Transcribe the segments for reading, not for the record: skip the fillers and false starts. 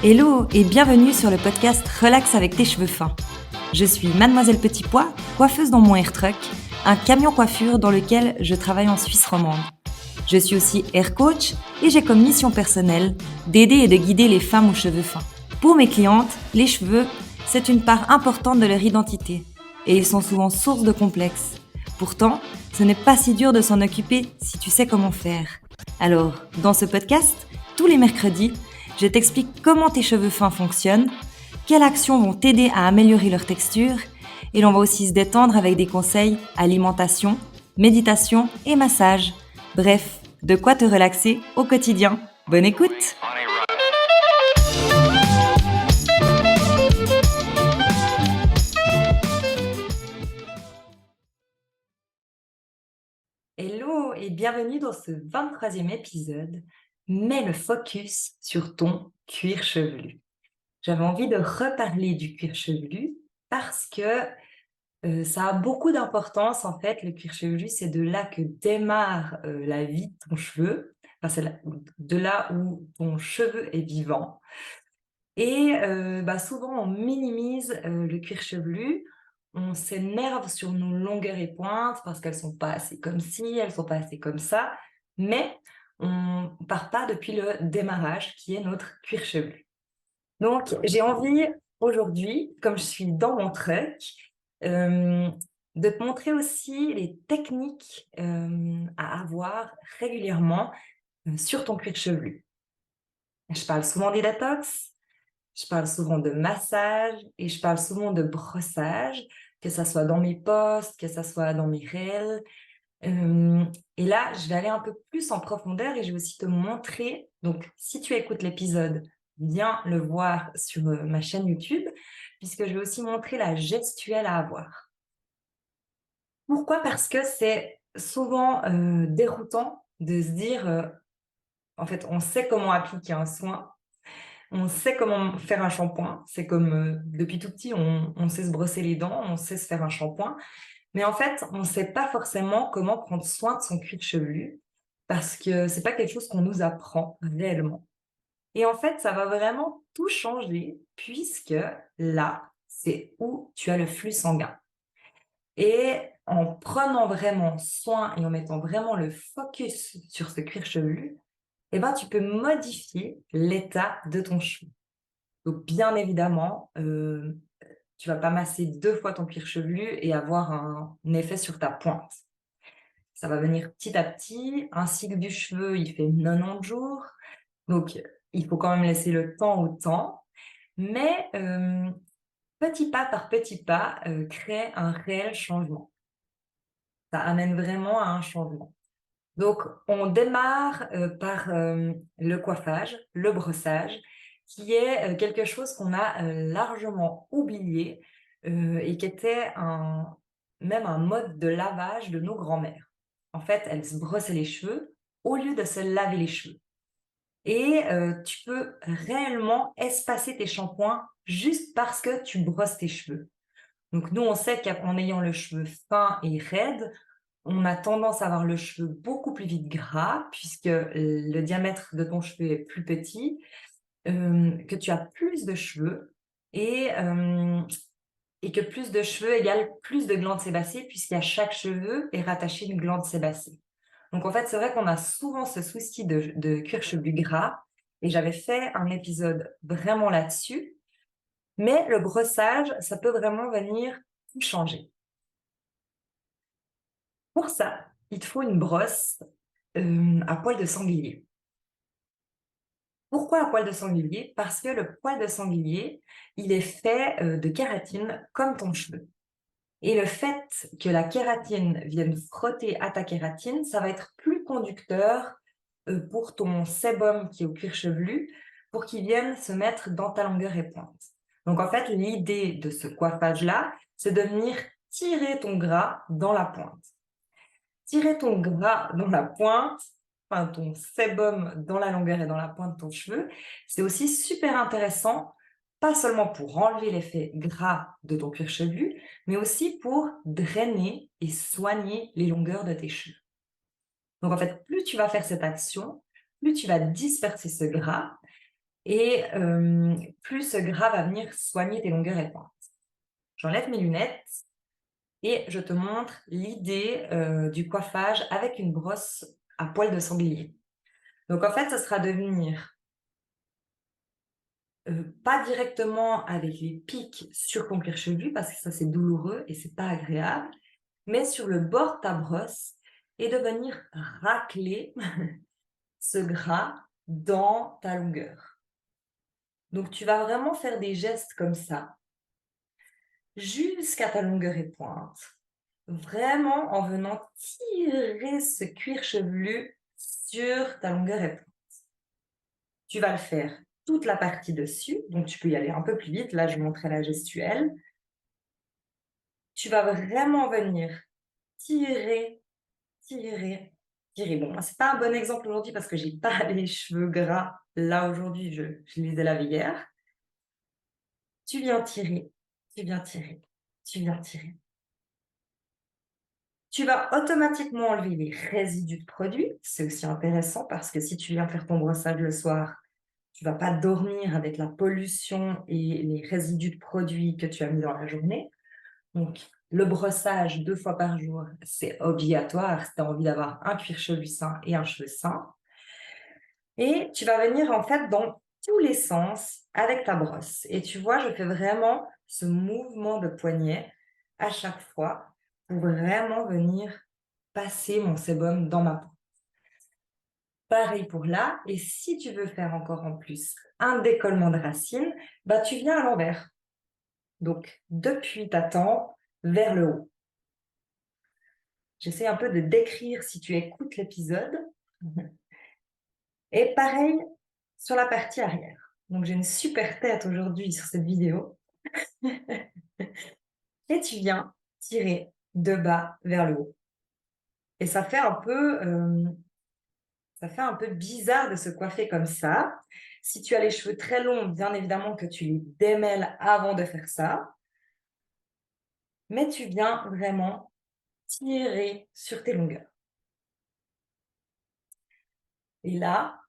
Hello et bienvenue sur le podcast Relax avec tes cheveux fins. Je suis Mademoiselle Petit Pois, coiffeuse dans mon air truck, un camion coiffure dans lequel je travaille en Suisse romande. Je suis aussi hair coach et j'ai comme mission personnelle d'aider et de guider les femmes aux cheveux fins. Pour mes clientes, les cheveux, c'est une part importante de leur identité et ils sont souvent source de complexes. Pourtant, ce n'est pas si dur de s'en occuper si tu sais comment faire. Alors, dans ce podcast, tous les mercredis, je t'explique comment tes cheveux fins fonctionnent, quelles actions vont t'aider à améliorer leur texture, et l'on va aussi se détendre avec des conseils alimentation, méditation et massage. Bref, de quoi te relaxer au quotidien. Bonne écoute! Hello et bienvenue dans ce 23e épisode. Mets le focus sur ton cuir chevelu. J'avais envie de reparler du cuir chevelu parce que ça a beaucoup d'importance en fait. Le cuir chevelu, c'est de là que démarre la vie de ton cheveu. Enfin, c'est de là où ton cheveu est vivant. Et souvent, on minimise le cuir chevelu. On s'énerve sur nos longueurs et pointes parce qu'elles sont pas assez comme ci, elles sont pas assez comme ça. Mais on part pas depuis le démarrage qui est notre cuir chevelu. Donc, j'ai envie aujourd'hui, comme je suis dans mon truck, de te montrer aussi les techniques à avoir régulièrement sur ton cuir chevelu. Je parle souvent des détox, je parle souvent de massage et je parle souvent de brossage, que ça soit dans mes posts, que ça soit dans mes réels. Et là, je vais aller un peu plus en profondeur et je vais aussi te montrer, donc si tu écoutes l'épisode, viens le voir sur ma chaîne YouTube, puisque je vais aussi montrer la gestuelle à avoir. Pourquoi? Parce que c'est souvent déroutant de se dire, en fait, on sait comment appliquer un soin, on sait comment faire un shampoing, c'est comme depuis tout petit, on sait se brosser les dents, on sait se faire un shampoing, mais en fait, on ne sait pas forcément comment prendre soin de son cuir chevelu parce que c'est pas quelque chose qu'on nous apprend réellement. Et en fait, ça va vraiment tout changer puisque là, c'est où tu as le flux sanguin. Et en prenant vraiment soin et en mettant vraiment le focus sur ce cuir chevelu, eh ben, tu peux modifier l'état de ton cheveu. Donc, bien évidemment, tu vas pas masser 2 fois ton cuir chevelu et avoir un effet sur ta pointe. Ça va venir petit à petit. Un cycle du cheveu, il fait 90 jours, donc il faut quand même laisser le temps au temps. Mais petit pas par petit pas, crée un réel changement. Ça amène vraiment à un changement. Donc on démarre, par, le coiffage, le brossage, qui est, quelque chose qu'on a, largement oublié, et qui était même un mode de lavage de nos grands-mères. En fait, elles se brossaient les cheveux au lieu de se laver les cheveux et tu peux réellement espacer tes shampoings juste parce que tu brosses tes cheveux. Donc nous, on sait qu'en ayant le cheveu fin et raide, on a tendance à avoir le cheveu beaucoup plus vite gras puisque le diamètre de ton cheveu est plus petit, que tu as plus de cheveux et et que plus de cheveux égale plus de glandes sébacées puisqu'à chaque cheveu est rattachée une glande sébacée. Donc en fait, c'est vrai qu'on a souvent ce souci de cuir chevelu gras et j'avais fait un épisode vraiment là-dessus, mais le brossage, ça peut vraiment venir tout changer. Pour ça, il te faut une brosse, à poil de sanglier. Pourquoi à poil de sanglier? Parce que le poil de sanglier, il est fait, de kératine comme ton cheveu et le fait que la kératine vienne frotter à ta kératine, ça va être plus conducteur, pour ton sébum qui est au cuir chevelu, pour qu'il vienne se mettre dans ta longueur et pointe. Donc en fait, l'idée de ce coiffage-là, c'est de venir tirer ton gras dans la pointe. Tirer ton gras dans la pointe, enfin ton sébum dans la longueur et dans la pointe de ton cheveu, c'est aussi super intéressant, pas seulement pour enlever l'effet gras de ton cuir chevelu, mais aussi pour drainer et soigner les longueurs de tes cheveux. Donc en fait, plus tu vas faire cette action, plus tu vas disperser ce gras et plus ce gras va venir soigner tes longueurs et pointes. J'enlève mes lunettes et je te montre l'idée du coiffage avec une brosse à poil de sanglier. Donc en fait, ce sera de venir pas directement avec les pics sur ton cuir chevelu parce que ça c'est douloureux et c'est pas agréable, mais sur le bord de ta brosse et de venir racler ce gras dans ta longueur. Donc tu vas vraiment faire des gestes comme ça jusqu'à ta longueur et pointe, vraiment en venant tirer ce cuir chevelu sur ta longueur et pointe. Tu vas le faire toute la partie dessus, donc tu peux y aller un peu plus vite. Là, je montrais la gestuelle. Tu vas vraiment venir tirer, tirer, tirer. Bon, c'est pas un bon exemple aujourd'hui parce que j'ai pas les cheveux gras. Là, aujourd'hui, je les ai lavés hier. Tu viens tirer, tu viens tirer, tu viens tirer. Tu vas automatiquement enlever les résidus de produits. C'est aussi intéressant parce que si tu viens faire ton brossage le soir, tu vas pas dormir avec la pollution et les résidus de produits que tu as mis dans la journée. Donc, le brossage 2 fois par jour, c'est obligatoire si tu as envie d'avoir un cuir chevelu sain et un cheveu sain. Et tu vas venir en fait dans tous les sens avec ta brosse. Et tu vois, je fais vraiment ce mouvement de poignet à chaque fois pour vraiment venir passer mon sébum dans ma peau. Pareil pour là. Et si tu veux faire encore en plus un décollement de racine, bah tu viens à l'envers. Donc, depuis ta tempe vers le haut. J'essaie un peu de décrire si tu écoutes l'épisode. Et pareil sur la partie arrière. Donc, j'ai une super tête aujourd'hui sur cette vidéo. Et tu viens tirer de bas vers le haut. Et ça fait un peu bizarre de se coiffer comme ça. Si tu as les cheveux très longs, bien évidemment que tu les démêles avant de faire ça. Mais tu viens vraiment tirer sur tes longueurs. Et là,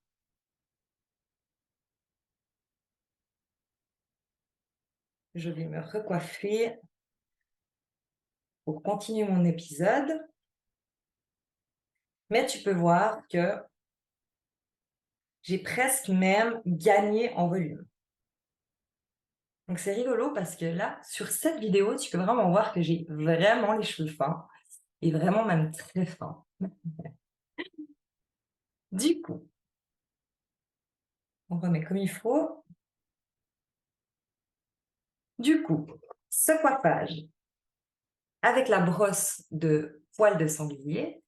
je vais me recoiffer pour continuer mon épisode. Mais tu peux voir que j'ai presque même gagné en volume. Donc c'est rigolo parce que là, sur cette vidéo, tu peux vraiment voir que j'ai vraiment les cheveux fins et vraiment même très fins. Du coup, on remet comme il faut. Du coup, ce coiffage avec la brosse de poil de sanglier,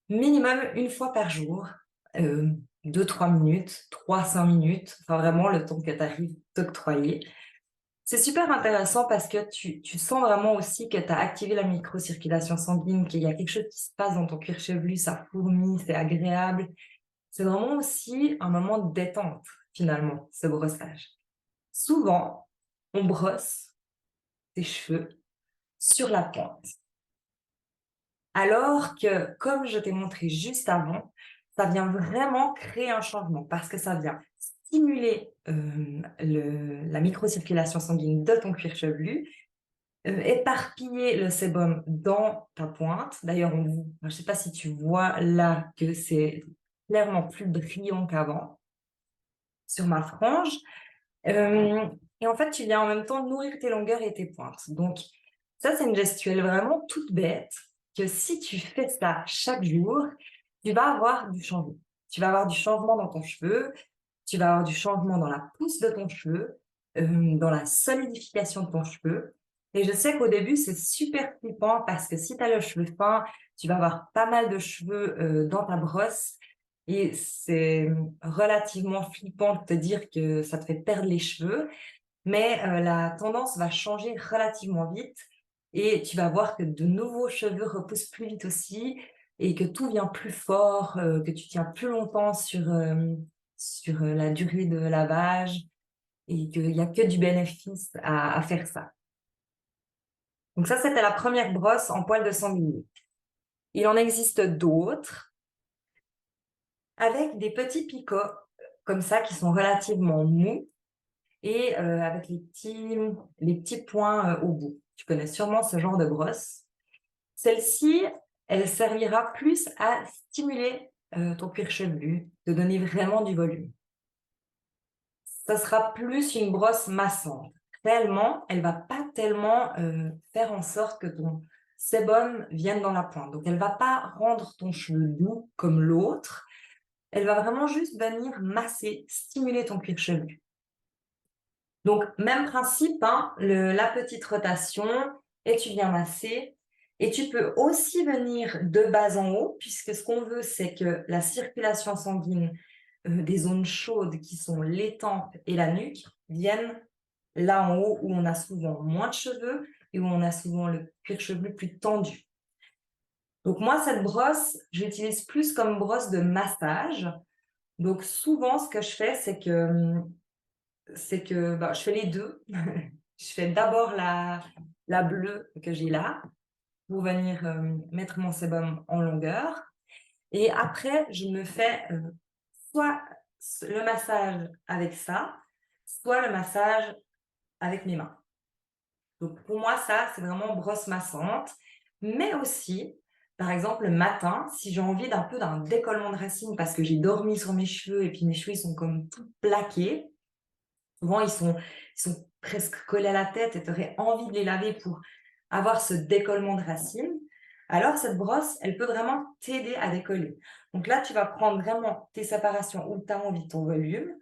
minimum une fois par jour, 2-3 minutes, 3-5 minutes, enfin vraiment le temps que tu arrives t'octroyer. C'est super intéressant parce que tu sens vraiment aussi que tu as activé la microcirculation sanguine, qu'il y a quelque chose qui se passe dans ton cuir chevelu, ça fourmille, c'est agréable. C'est vraiment aussi un moment de détente, finalement, ce brossage. Souvent, on brosse tes cheveux sur la pointe. Alors que, comme je t'ai montré juste avant, ça vient vraiment créer un changement parce que ça vient stimuler la microcirculation sanguine de ton cuir chevelu, éparpiller le sébum dans ta pointe. D'ailleurs, je ne sais pas si tu vois là que c'est clairement plus brillant qu'avant sur ma frange. Et en fait, tu viens en même temps nourrir tes longueurs et tes pointes. Donc, ça, c'est une gestuelle vraiment toute bête que si tu fais ça chaque jour, tu vas avoir du changement. Tu vas avoir du changement dans ton cheveu, tu vas avoir du changement dans la pousse de ton cheveu, dans la solidification de ton cheveu. Et je sais qu'au début, c'est super flippant parce que si tu as le cheveu fin, tu vas avoir pas mal de cheveux dans ta brosse. Et c'est relativement flippant de te dire que ça te fait perdre les cheveux. Mais la tendance va changer relativement vite et tu vas voir que de nouveaux cheveux repoussent plus vite aussi et que tout vient plus fort, que tu tiens plus longtemps sur la durée de lavage et qu'il y a que du bénéfice à faire ça. Donc ça, c'était la première brosse en poil de sanglier. Il en existe d'autres avec des petits picots comme ça, qui sont relativement mous et avec les petits points au bout. Tu connais sûrement ce genre de brosse. Celle-ci, elle servira plus à stimuler ton cuir chevelu, te donner vraiment du volume. Ça sera plus une brosse massante. Réellement, elle va pas tellement faire en sorte que ton sébum vienne dans la pointe. Donc, elle va pas rendre ton cheveu doux comme l'autre. Elle va vraiment juste venir masser, stimuler ton cuir chevelu. Donc, même principe, hein, la petite rotation, et tu viens masser. Et tu peux aussi venir de bas en haut, puisque ce qu'on veut, c'est que la circulation sanguine des zones chaudes qui sont les tempes et la nuque viennent là en haut où on a souvent moins de cheveux et où on a souvent le cuir chevelu plus tendu. Donc moi, cette brosse, j'utilise plus comme brosse de massage. Donc souvent, ce que je fais, c'est que je fais les deux. Je fais d'abord la bleue que j'ai là pour venir mettre mon sébum en longueur. Et après, je me fais soit le massage avec ça, soit le massage avec mes mains. Donc pour moi, ça, c'est vraiment brosse massante. Mais aussi, par exemple, le matin, si j'ai envie d'un peu d'un décollement de racines parce que j'ai dormi sur mes cheveux et puis mes cheveux ils sont comme tout plaqués, souvent ils sont presque collés à la tête et tu aurais envie de les laver pour avoir ce décollement de racines, alors cette brosse, elle peut vraiment t'aider à décoller. Donc là, tu vas prendre vraiment tes séparations où tu as envie de ton volume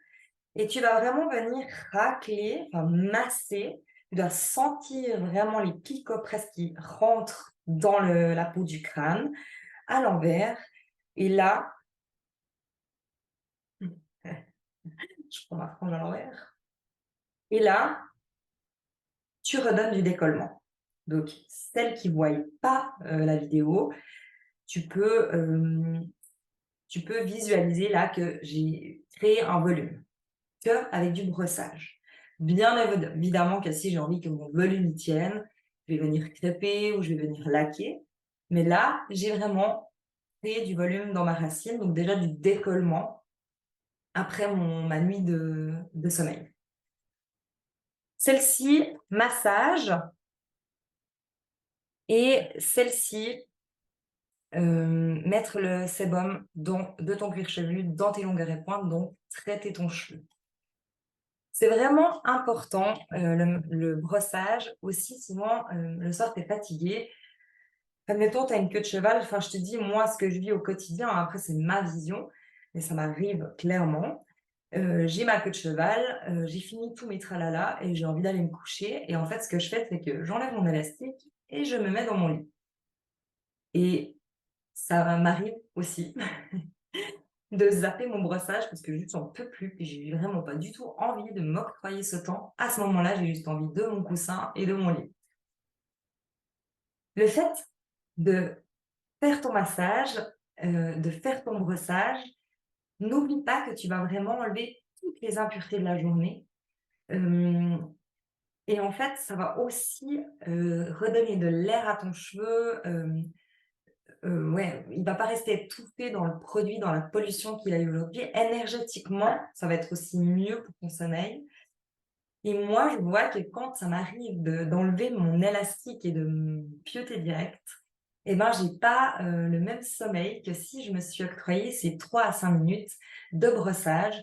et tu vas vraiment venir racler, enfin masser. Tu dois sentir vraiment les picots presque qui rentrent dans la peau du crâne, à l'envers. Et là, je prends ma frange à l'envers. Et là, tu redonnes du décollement. Donc, celles qui ne voient pas la vidéo, tu peux, tu peux visualiser là que j'ai créé un volume avec du brossage. Bien évidemment que si j'ai envie que mon volume y tienne, je vais venir crêper ou je vais venir laquer. Mais là, j'ai vraiment créé du volume dans ma racine, donc déjà du décollement après ma nuit de sommeil. Celle-ci, massage, et celle-ci, mettre le sébum de ton cuir chevelu dans tes longueurs et pointes, donc traiter ton cheveu. C'est vraiment important, le brossage aussi, souvent, le soir, tu es fatigué. Admettons, tu as une queue de cheval, enfin, je te dis, moi, ce que je vis au quotidien, hein, après, c'est ma vision, mais ça m'arrive clairement. J'ai ma queue de cheval, j'ai fini tous mes tralala et j'ai envie d'aller me coucher. Et en fait, ce que je fais, c'est que j'enlève mon élastique et je me mets dans mon lit. Et ça m'arrive aussi de zapper mon brossage parce que juste j'en peux plus et j'ai vraiment pas du tout envie de m'octroyer ce temps. À ce moment-là, j'ai juste envie de mon coussin et de mon lit. Le fait de faire ton massage, de faire ton brossage, n'oublie pas que tu vas vraiment enlever toutes les impuretés de la journée. Et en fait, ça va aussi redonner de l'air à ton cheveu. Ouais, il va pas rester étouffé dans le produit, dans la pollution qu'il a eu aujourd'hui. Énergétiquement, ça va être aussi mieux pour ton sommeil. Et moi, je vois que quand ça m'arrive d'enlever mon élastique et de me pieuter direct, eh ben, j'ai pas le même sommeil que si je me suis octroyé ces 3 à 5 minutes de brossage.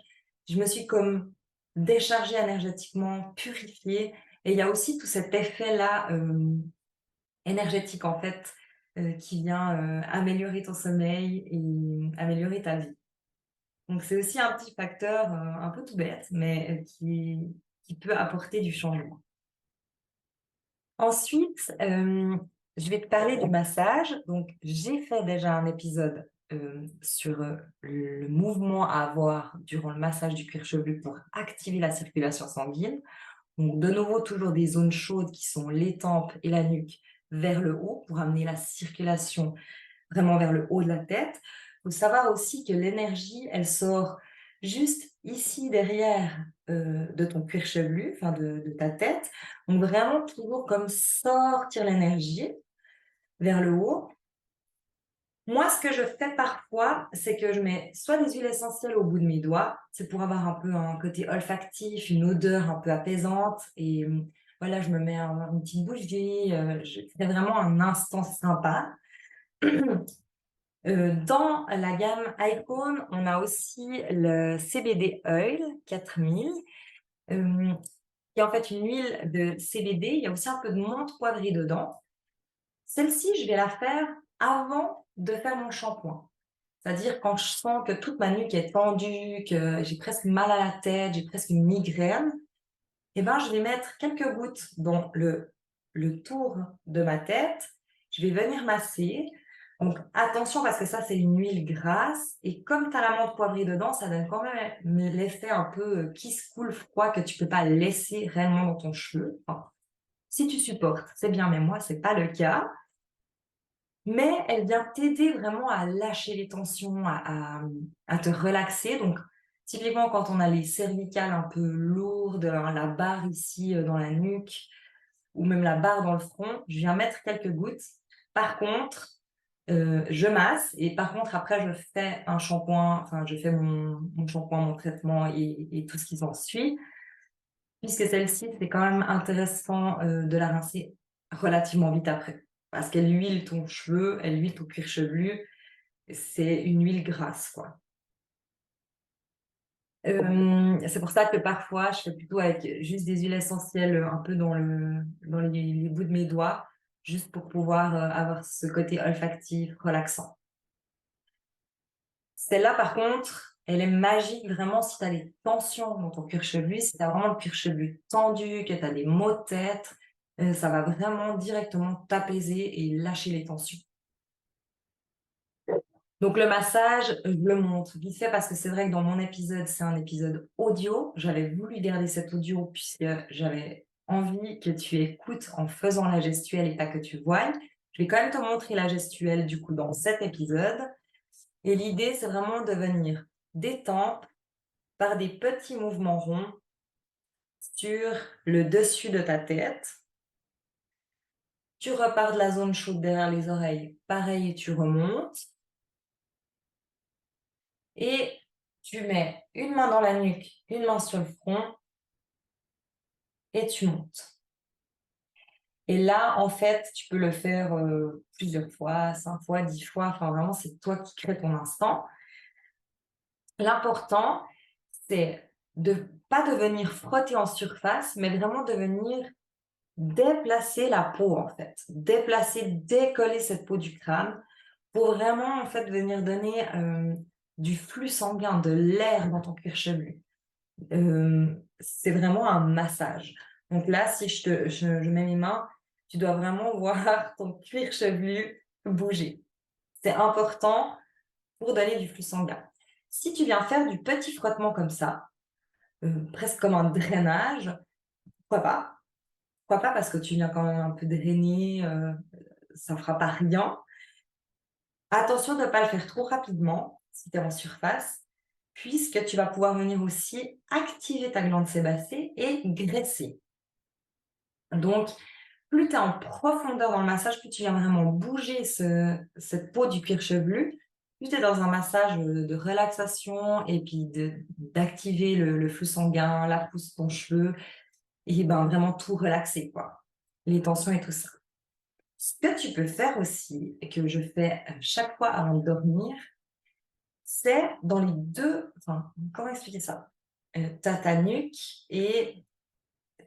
Je me suis comme déchargée énergétiquement, purifiée. Et il y a aussi tout cet effet-là énergétique, en fait, qui vient améliorer ton sommeil et améliorer ta vie. Donc c'est aussi un petit facteur, un peu tout bête, mais qui peut apporter du changement. Ensuite, je vais te parler du massage. Donc j'ai fait déjà un épisode, sur, le mouvement à avoir durant le massage du cuir chevelu pour activer la circulation sanguine. Donc de nouveau, toujours des zones chaudes qui sont les tempes et la nuque vers le haut pour amener la circulation vraiment vers le haut de la tête. Il faut savoir aussi que l'énergie, elle sort juste ici derrière de ton cuir chevelu, enfin de ta tête. Donc vraiment toujours comme sortir l'énergie vers le haut. Moi, ce que je fais parfois, c'est que je mets soit des huiles essentielles au bout de mes doigts, c'est pour avoir un peu un côté olfactif, une odeur un peu apaisante et voilà, je me mets une petite bougie, je fais vraiment un instant sympa. Dans la gamme Icon, on a aussi le CBD Oil 4000, hem, qui est en fait une huile de CBD. Il y a aussi un peu de menthe poivrée dedans. Celle-ci, je vais la faire avant de faire mon shampoing. C'est-à-dire quand je sens que toute ma nuque est tendue, que j'ai presque mal à la tête, j'ai presque une migraine, et ben, je vais mettre quelques gouttes dans le tour de ma tête. Je vais venir masser. Donc attention parce que ça, c'est une huile grasse et comme tu as la menthe poivrée dedans, ça donne quand même l'effet un peu, kiss cool froid que tu peux pas laisser réellement dans ton cheveu. Enfin, si tu supportes, c'est bien, mais moi, c'est pas le cas. Mais elle vient t'aider vraiment à lâcher les tensions, à te relaxer. Donc, typiquement, quand on a les cervicales un peu lourdes, la barre ici dans la nuque, ou même la barre dans le front, je viens mettre quelques gouttes. Par contre, je masse et par contre, après, je fais un shampoing, enfin, je fais mon shampoing, mon traitement et tout ce qui s'ensuit. Puisque celle-ci, c'est quand même intéressant, de la rincer relativement vite après. Parce qu'elle huile ton cheveu, elle huile ton cuir chevelu, c'est une huile grasse, quoi. C'est pour ça que parfois, je fais plutôt avec juste des huiles essentielles, un peu dans les bouts de mes doigts, juste pour pouvoir, avoir ce côté olfactif, relaxant. Celle-là, par contre, elle est magique vraiment si tu as des tensions dans ton cuir chevelu, si tu as vraiment le cuir chevelu tendu, que tu as des maux de tête, ça va vraiment directement t'apaiser et lâcher les tensions. Donc le massage, je le montre vite fait parce que c'est vrai que dans mon épisode, c'est un épisode audio. J'avais voulu garder cet audio puisque j'avais envie que tu écoutes en faisant la gestuelle et pas que tu voies. Je vais quand même te montrer la gestuelle du coup dans cet épisode. Et l'idée, c'est vraiment de venir détendre par des petits mouvements ronds sur le dessus de ta tête. Tu repars de la zone chaude derrière les oreilles, pareil, tu remontes. Et tu mets une main dans la nuque, une main sur le front et tu montes. Et là, en fait, tu peux le faire plusieurs fois, 5 fois, 10 fois. Enfin, vraiment, c'est toi qui crée ton instant. L'important, c'est de pas de venir frotter en surface, mais vraiment de venir déplacer la peau, en fait. Déplacer, décoller cette peau du crâne pour vraiment, en fait, venir donner du flux sanguin, de l'air dans ton cuir chevelu. C'est vraiment un massage. Donc là, si je mets mes mains, tu dois vraiment voir ton cuir chevelu bouger. C'est important pour donner du flux sanguin. Si tu viens faire du petit frottement comme ça, presque comme un drainage, pourquoi pas? Pourquoi pas? Parce que tu viens quand même un peu drainer, ça fera pas rien. Attention de ne pas le faire trop rapidement si tu es en surface, puisque tu vas pouvoir venir aussi activer ta glande sébacée et graisser. Donc, plus tu es en profondeur dans le massage, plus tu viens vraiment bouger cette peau du cuir chevelu, plus tu es dans un massage de relaxation et puis d'activer le flux sanguin, la pousse de ton cheveu et ben vraiment tout relaxer, quoi. Les tensions et tout ça. Ce que tu peux faire aussi, et que je fais chaque fois avant de dormir, c'est dans les deux, enfin, comment expliquer ça? Tu as ta nuque et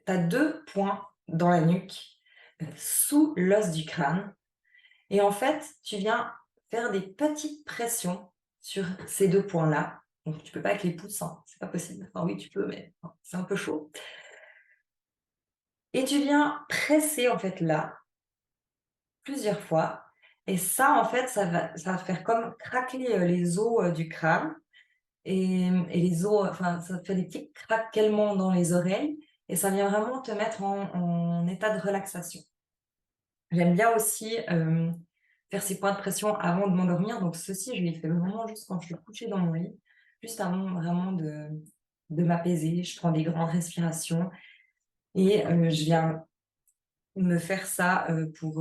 tu as 2 points dans la nuque, sous l'os du crâne et en fait, tu viens faire des petites pressions sur ces 2 points-là. Donc tu peux pas avec les pouces, hein, c'est pas possible. Enfin oui, tu peux, mais c'est un peu chaud et tu viens presser en fait là, plusieurs fois et ça en fait, ça va faire comme craquer, les os, du crâne et les os, enfin ça te fait des petits craquements dans les oreilles et ça vient vraiment te mettre en état de relaxation. J'aime bien aussi, faire ces points de pression avant de m'endormir, donc ceci, je les fais vraiment juste quand je suis couchée dans mon lit, juste avant vraiment de m'apaiser. Je prends des grandes respirations et je viens me faire ça, pour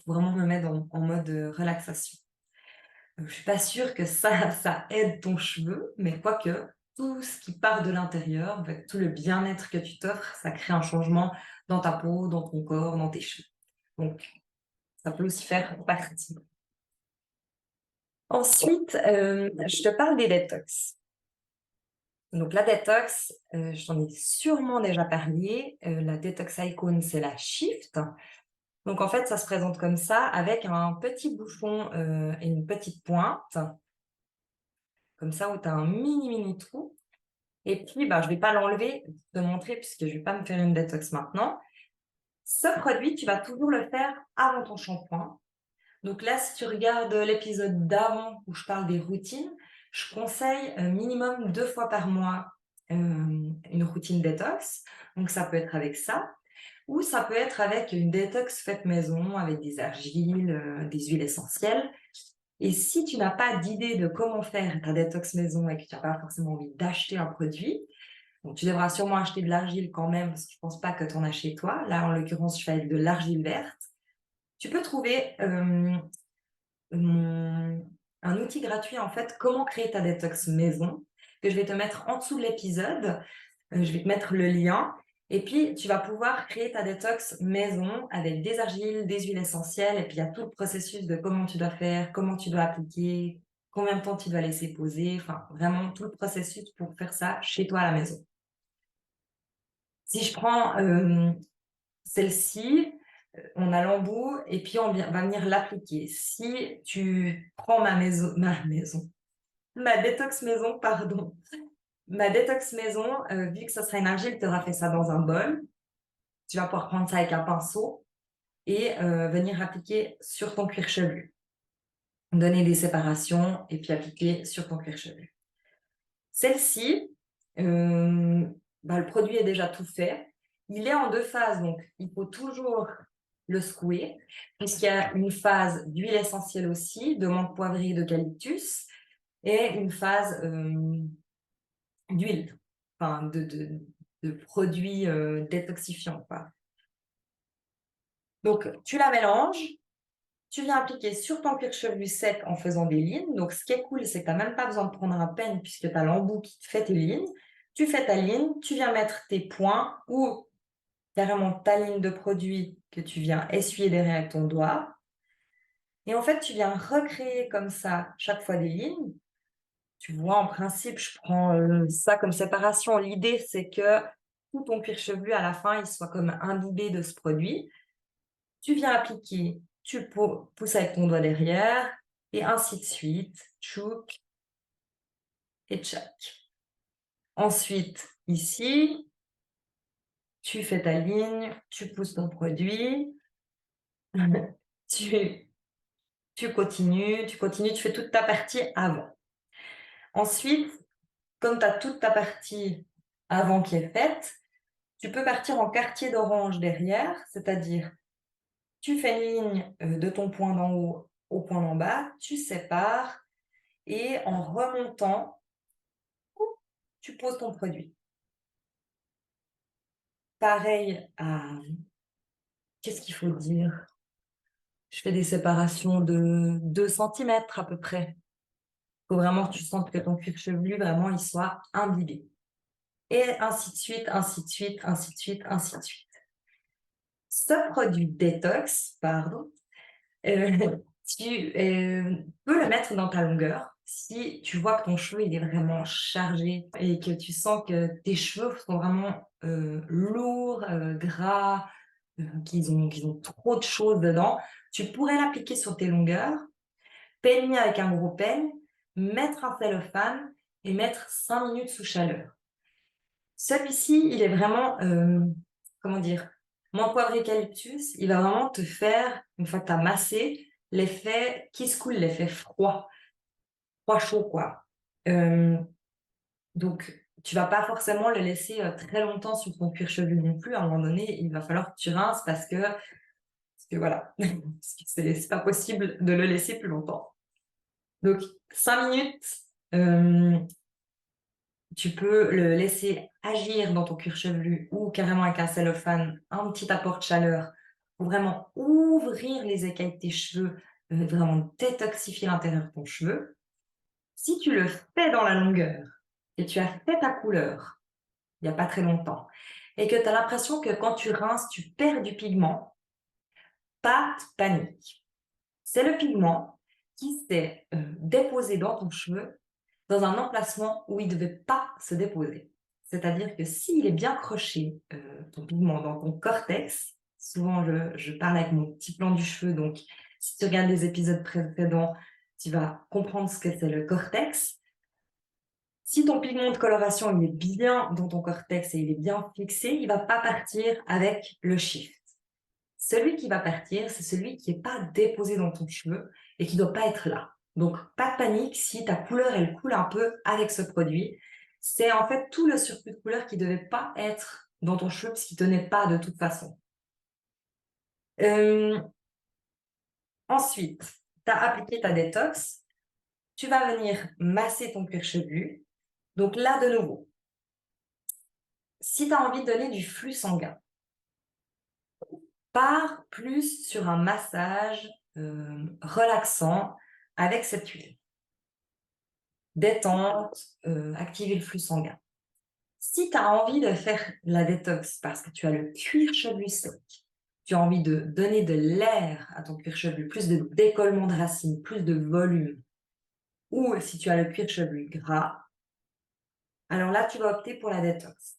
vraiment me mettre en mode, relaxation. Je suis pas sûre que ça aide ton cheveu, mais quoique, tout ce qui part de l'intérieur, avec tout le bien-être que tu t'offres, ça crée un changement dans ta peau, dans ton corps, dans tes cheveux. Donc, ça peut aussi faire partie. Ensuite, je te parle des détox. Donc la détox, je t'en ai sûrement déjà parlé. La détox icon, c'est la Shift. Donc en fait, ça se présente comme ça, avec un petit bouchon et une petite pointe, comme ça, où tu as un mini, mini trou. Et puis, bah, je vais pas l'enlever, te montrer, puisque je vais pas me faire une détox maintenant. Ce produit, tu vas toujours le faire avant ton shampoing. Donc là, si tu regardes l'épisode d'avant où je parle des routines, je conseille minimum 2 fois par mois une routine détox. Donc ça peut être avec ça, ou ça peut être avec une détox faite maison, avec des argiles, des huiles essentielles. Et si tu n'as pas d'idée de comment faire ta détox maison et que tu n'as pas forcément envie d'acheter un produit, donc tu devras sûrement acheter de l'argile quand même, parce que je ne pense pas que tu en as chez toi. Là, en l'occurrence, je fais avec de l'argile verte. Tu peux trouver un outil gratuit, en fait, comment créer ta détox maison, que je vais te mettre en dessous de l'épisode. Je vais te mettre le lien. Et puis, tu vas pouvoir créer ta détox maison avec des argiles, des huiles essentielles. Et puis, il y a tout le processus de comment tu dois faire, comment tu dois appliquer, combien de temps tu dois laisser poser. Enfin, vraiment tout le processus pour faire ça chez toi à la maison. Si je prends celle-ci, on a l'embout et puis on va venir l'appliquer. Si tu prends ma détox maison, pardon, ma détox maison, vu que ça sera une argile, tu auras fait ça dans un bol. Tu vas pouvoir prendre ça avec un pinceau et venir appliquer sur ton cuir chevelu. Donner des séparations et puis appliquer sur ton cuir chevelu. Celle-ci, le produit est déjà tout fait. Il est en 2 phases, donc il faut toujours le secouer, puisqu'il y a une phase d'huile essentielle aussi, de menthe poivrée et d'eucalyptus, et une phase d'huile, enfin de produits détoxifiants, quoi. Donc, tu la mélanges, tu viens appliquer sur ton cuir chevelu sec en faisant des lignes. Donc, ce qui est cool, c'est que tu n'as même pas besoin de prendre un peigne puisque tu as l'embout qui te fait tes lignes. Tu fais ta ligne, tu viens mettre tes points ou carrément ta ligne de produit que tu viens essuyer derrière avec ton doigt. Et en fait, tu viens recréer comme ça chaque fois des lignes. Tu vois, en principe, je prends ça comme séparation. L'idée, c'est que tout ton cuir chevelu, à la fin, il soit comme imbibé de ce produit. Tu viens appliquer, tu pousses avec ton doigt derrière, et ainsi de suite. Tchouk et tchac. Ensuite, ici, tu fais ta ligne, tu pousses ton produit, tu continues, tu fais toute ta partie avant. Ensuite, comme tu as toute ta partie avant qui est faite, tu peux partir en quartier d'orange derrière, c'est-à-dire tu fais une ligne de ton point d'en haut au point d'en bas, tu sépares et en remontant, tu poses ton produit. Pareil à... Qu'est-ce qu'il faut dire? Je fais des séparations de 2 centimètres à peu près. Il faut vraiment que tu sentes que ton cuir chevelu, vraiment, il soit imbibé. Et ainsi de suite, ainsi de suite, ainsi de suite, ainsi de suite. Ce produit détox, pardon, tu peux le mettre dans ta longueur. Si tu vois que ton cheveu il est vraiment chargé et que tu sens que tes cheveux sont vraiment lourds, gras, qu'ils ont trop de choses dedans, tu pourrais l'appliquer sur tes longueurs, peigner avec un gros peigne, mettre un cellophane et mettre 5 minutes sous chaleur. Celui-ci, il est vraiment, comment dire, menthe poivrée eucalyptus, il va vraiment te faire, une fois que tu as massé, l'effet kiss cool, l'effet froid, froid chaud, quoi. Donc, tu vas pas forcément le laisser très longtemps sur ton cuir chevelu non plus. À un moment donné, il va falloir que tu rinces parce que voilà, parce que c'est pas possible de le laisser plus longtemps. Donc, 5 minutes, tu peux le laisser agir dans ton cuir chevelu ou carrément avec un cellophane, un petit apport de chaleur pour vraiment ouvrir les écailles de tes cheveux, vraiment détoxifier l'intérieur de ton cheveu. Si tu le fais dans la longueur et tu as fait ta couleur il n'y a pas très longtemps et que tu as l'impression que quand tu rinces, tu perds du pigment, pas de panique. C'est le pigment qui s'est déposé dans ton cheveu dans un emplacement où il ne devait pas se déposer. C'est-à-dire que s'il est bien croché, ton pigment dans ton cortex, souvent je parle avec mon petit plan du cheveu, donc si tu regardes les épisodes précédents, tu vas comprendre ce que c'est le cortex. Si ton pigment de coloration il est bien dans ton cortex et il est bien fixé, il ne va pas partir avec le shift. Celui qui va partir, c'est celui qui n'est pas déposé dans ton cheveu et qui ne doit pas être là. Donc, pas de panique si ta couleur, elle coule un peu avec ce produit. C'est en fait tout le surplus de couleur qui ne devait pas être dans ton cheveu parce qu'il ne tenait pas de toute façon. Ensuite, tu as appliqué ta détox. Tu vas venir masser ton cuir chevelu. Donc là, de nouveau, si tu as envie de donner du flux sanguin, pars plus sur un massage relaxant avec cette huile. Détente, activer le flux sanguin. Si tu as envie de faire la détox parce que tu as le cuir chevelu sec, tu as envie de donner de l'air à ton cuir chevelu, plus de décollement de racines, plus de volume, ou si tu as le cuir chevelu gras, alors là, tu vas opter pour la détox.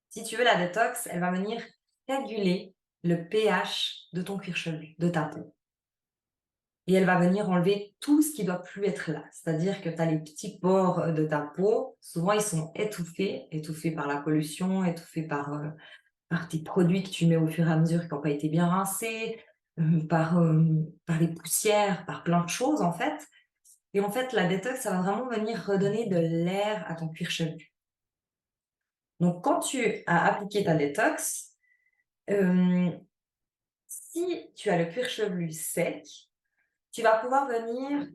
Si tu veux la détox, elle va venir réguler le pH de ton cuir chevelu, de ta peau. Et elle va venir enlever tout ce qui ne doit plus être là. C'est-à-dire que tu as les petits pores de ta peau, souvent ils sont étouffés par la pollution, étouffés par tes produits que tu mets au fur et à mesure qui n'ont pas été bien rincés, par les poussières, par plein de choses en fait. Et en fait, la détox, ça va vraiment venir redonner de l'air à ton cuir chevelu. Donc quand tu as appliqué ta détox, si tu as le cuir chevelu sec, tu vas pouvoir venir.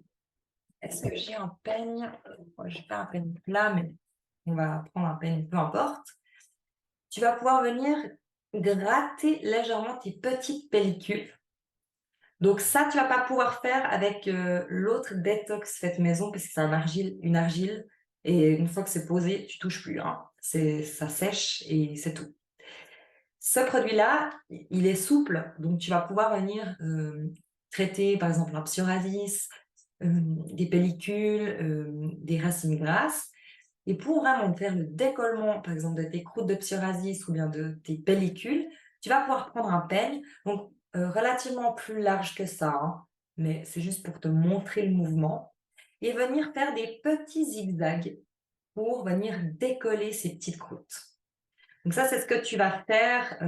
Est-ce que j'ai un peigne? Je n'ai pas un peigne plat, mais on va prendre un peigne, peu importe. Tu vas pouvoir venir gratter légèrement tes petites pellicules. Donc ça, tu ne vas pas pouvoir faire avec l'autre détox faite maison parce que c'est une argile. Et une fois que c'est posé, tu ne touches plus. Hein. Ça sèche et c'est tout. Ce produit-là, il est souple. Donc tu vas pouvoir venir traiter par exemple un psoriasis, des pellicules, des racines grasses. Et pour vraiment faire le décollement, par exemple, de tes croûtes de psoriasis ou bien de tes pellicules, tu vas pouvoir prendre un peigne, donc relativement plus large que ça, hein, mais c'est juste pour te montrer le mouvement, et venir faire des petits zigzags pour venir décoller ces petites croûtes. Donc ça, c'est ce que tu vas faire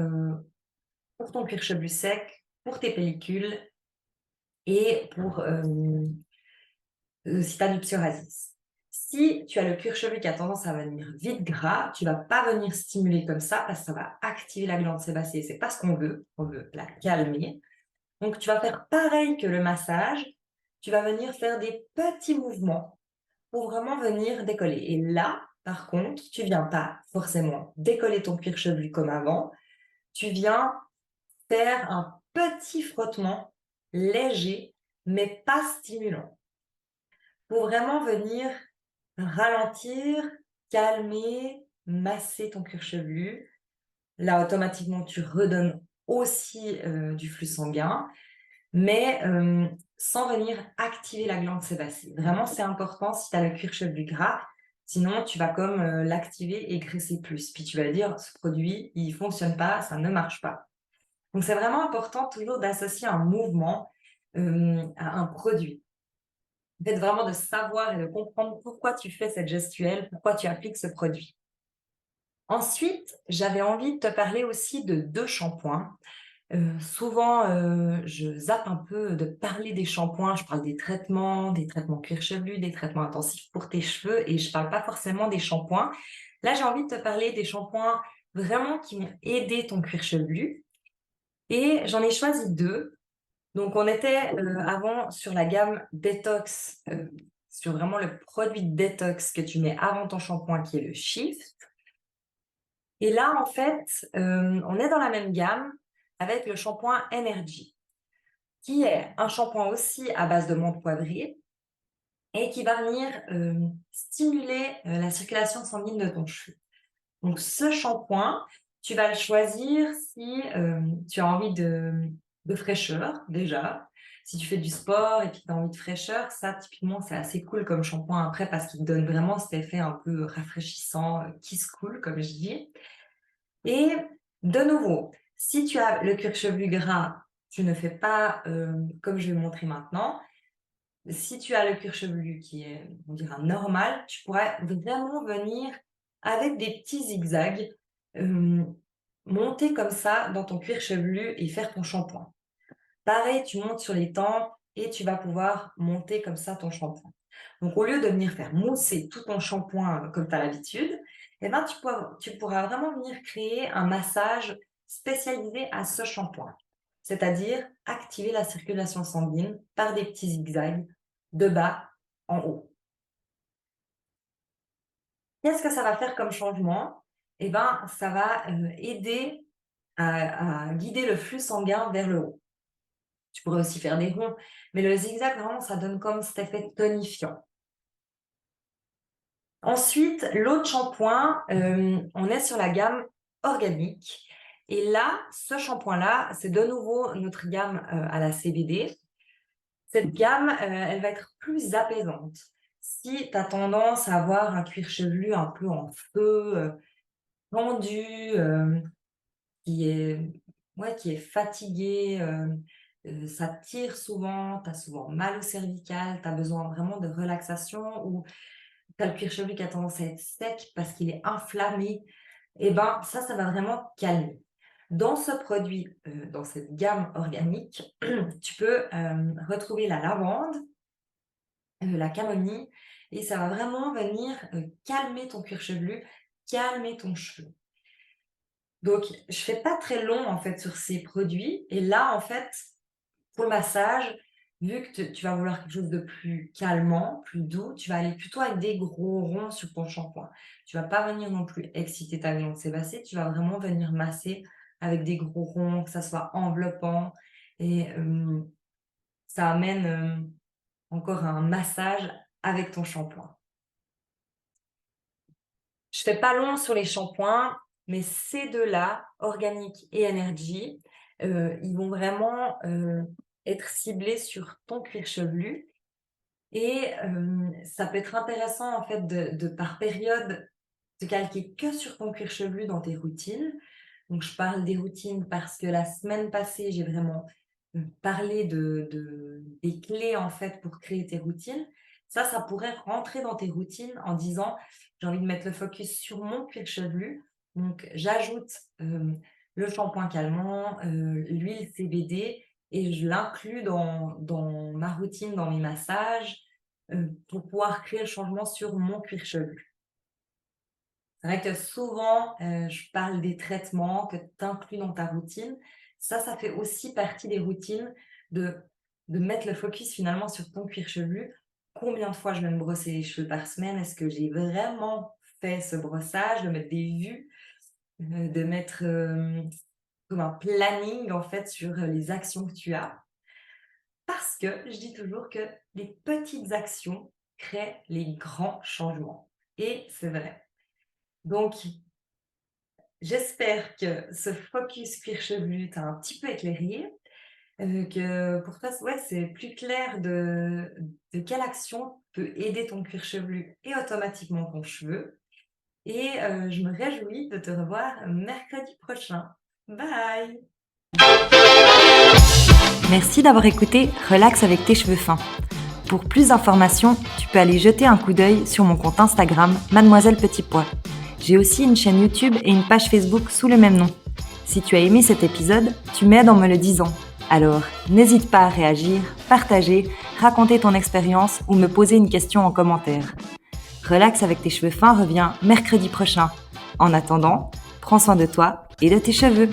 pour ton cuir chevelu sec, pour tes pellicules et pour si tu as du psoriasis. Si tu as le cuir chevelu qui a tendance à venir vite gras, tu ne vas pas venir stimuler comme ça parce que ça va activer la glande sébacée. Ce n'est pas ce qu'on veut la calmer. Donc tu vas faire pareil que le massage, tu vas venir faire des petits mouvements pour vraiment venir décoller. Et là, par contre, tu ne viens pas forcément décoller ton cuir chevelu comme avant, tu viens faire un petit frottement léger, mais pas stimulant, pour vraiment venir ralentir, calmer, masser ton cuir chevelu. Là, automatiquement, tu redonnes aussi du flux sanguin, mais sans venir activer la glande sébacée. Vraiment, c'est important si tu as le cuir chevelu gras. Sinon, tu vas comme l'activer et graisser plus. Puis tu vas dire, ce produit, il ne fonctionne pas, ça ne marche pas. Donc, c'est vraiment important toujours d'associer un mouvement à un produit. En fait, vraiment de savoir et de comprendre pourquoi tu fais cette gestuelle, pourquoi tu appliques ce produit. Ensuite, j'avais envie de te parler aussi de 2 shampoings. Souvent, je zappe un peu de parler des shampoings. Je parle des traitements cuir chevelu, des traitements intensifs pour tes cheveux et je parle pas forcément des shampoings. Là, j'ai envie de te parler des shampoings vraiment qui vont aider ton cuir chevelu et j'en ai choisi 2. Donc, on était avant sur la gamme détox, sur vraiment le produit de détox que tu mets avant ton shampoing qui est le Shift. Et là, en fait, on est dans la même gamme avec le shampoing Energy. qui est un shampoing aussi à base de menthe poivrée et qui va venir, stimuler, la circulation sanguine de ton cheveu. Donc ce shampoing, tu vas le choisir si, tu as envie de fraîcheur déjà. Si tu fais du sport et puis que tu as envie de fraîcheur, ça typiquement c'est assez cool comme shampoing après parce qu'il te donne vraiment cet effet un peu rafraîchissant, kiss cool comme je dis. Et de nouveau, si tu as le cuir chevelu gras, tu ne fais pas, comme je vais montrer maintenant. Si tu as le cuir chevelu qui est, on dira normal, tu pourrais vraiment venir avec des petits zigzags, hem, monter comme ça dans ton cuir chevelu et faire ton shampoing. Pareil, tu montes sur les tempes et tu vas pouvoir monter comme ça ton shampoing. Donc au lieu de venir faire mousser tout ton shampoing, comme tu as l'habitude, eh ben, tu pourras vraiment venir créer un massage spécialisé à ce shampoing. C'est-à-dire activer la circulation sanguine par des petits zigzags de bas en haut. Qu'est-ce que ça va faire comme changement? Eh ben, ça va, aider à guider le flux sanguin vers le haut. Tu pourrais aussi faire des ronds, mais le zigzag, vraiment, ça donne comme cet effet tonifiant. Ensuite, l'autre shampoing, on est sur la gamme organique et là, ce shampoing-là, c'est de nouveau notre gamme, à la CBD. Cette gamme, elle va être plus apaisante. Si tu as tendance à avoir un cuir chevelu un peu en feu, tendu, qui est ouais, qui est fatigué, ça tire souvent, tu as souvent mal au cervical, tu as besoin vraiment de relaxation ou tu as le cuir chevelu qui a tendance à être sec parce qu'il est inflammé et ben, ça va vraiment calmer. Dans ce produit, dans cette gamme organique, tu peux, retrouver la lavande, la camomille et ça va vraiment venir, calmer ton cuir chevelu, calmer ton cheveu. Donc je fais pas très long, en fait, sur ces produits et là, en fait, pour le massage, vu que tu vas vouloir quelque chose de plus calmant, plus doux, tu vas aller plutôt avec des gros ronds sur ton shampoing. Tu vas pas venir non plus exciter ta glande sébacée, tu vas vraiment venir masser avec des gros ronds, que ça soit enveloppant et ça amène, encore un massage avec ton shampoing. Je fais pas long sur les shampoings, mais ces 2-là, Organic et Energy, ils vont vraiment, être ciblés sur ton cuir chevelu et ça peut être intéressant en fait de par période, te calquer que sur ton cuir chevelu dans tes routines. Donc je parle des routines parce que la semaine passée, j'ai vraiment, parlé de des clés en fait pour créer tes routines. Ça pourrait rentrer dans tes routines en disant: «J'ai envie de mettre le focus sur mon cuir chevelu, donc j'ajoute, le shampoing calmant, l'huile CBD et je l'inclus dans ma routine, dans mes massages, pour pouvoir créer le changement sur mon cuir chevelu». C'est vrai que souvent, je parle des traitements que tu inclus dans ta routine. Ça fait aussi partie des routines de de mettre le focus finalement sur ton cuir chevelu. Combien de fois je vais me brosser les cheveux par semaine? Est-ce que j'ai vraiment fait ce brossage? De mettre des vues, de mettre, comme un planning en fait sur, les actions que tu as. Parce que je dis toujours que les petites actions créent les grands changements et c'est vrai. Donc j'espère que ce focus cuir chevelu t'a un petit peu éclairé, que pour toi, ouais, c'est plus clair de quelle action peut aider ton cuir chevelu et automatiquement ton cheveu et je me réjouis de te revoir mercredi prochain. Bye! Merci d'avoir écouté Relax avec tes cheveux fins. Pour plus d'informations, tu peux aller jeter un coup d'œil sur mon compte Instagram Mademoiselle Petit Pois. J'ai aussi une chaîne YouTube et une page Facebook sous le même nom. Si tu as aimé cet épisode, tu m'aides en me le disant. Alors, n'hésite pas à réagir, partager, raconter ton expérience ou me poser une question en commentaire. Relax avec tes cheveux fins revient mercredi prochain. En attendant, prends soin de toi et de tes cheveux.